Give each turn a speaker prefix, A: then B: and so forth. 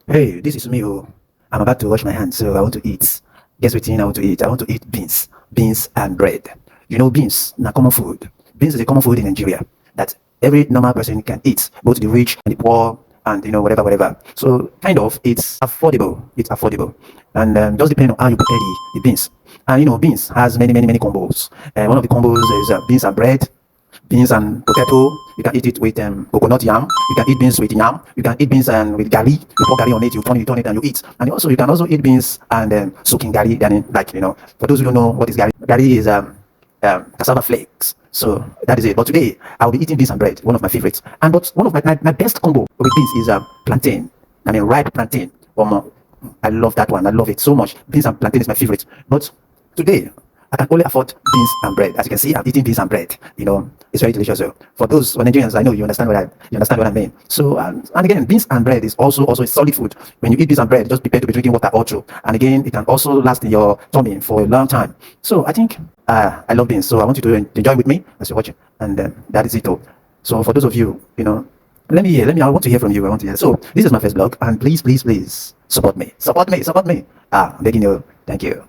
A: Hey, this is me. Oh, I'm about to wash my hands, so I want to eat. Guess what thing I want to eat? I want to eat beans and bread. You know, beans, na common food. Beans is a common food in Nigeria that every normal person can eat, both the rich and the poor, and whatever. So, kind of, it's affordable. It's affordable, and just depending on how you prepare the beans. And beans has many combos. And one of the combos is beans and bread, beans and potato. You can eat it with coconut yam. You can eat beans with yam. You can eat beans and with garlic. You pour garlic on it. You turn it, and you eat. And also, you can also eat beans and soaking garlic. And for those who don't know what is garlic, garlic is cassava flakes. So that is it. But today I'll be eating beans and bread, one of my favorites. And but one of my best combo with beans is plantain. I mean ripe plantain. I love that one. I love it so much. Beans and plantain is my favorite. But today I can only afford beans and bread. As you can see, I'm eating beans and bread. It's very delicious. So for those Nigerians, I know you understand what I mean. So and again, beans and bread is also a solid food. When you eat beans and bread, just prepare to be drinking water all through. And again, it can also last in your tummy for a long time. So I think I love beans. So I want you to enjoy with me as you're watching. And that is it. Though. So for those of you, let me hear. I want to hear from you. I want to hear. So this is my first vlog, and please support me. I'm begging you. Thank you.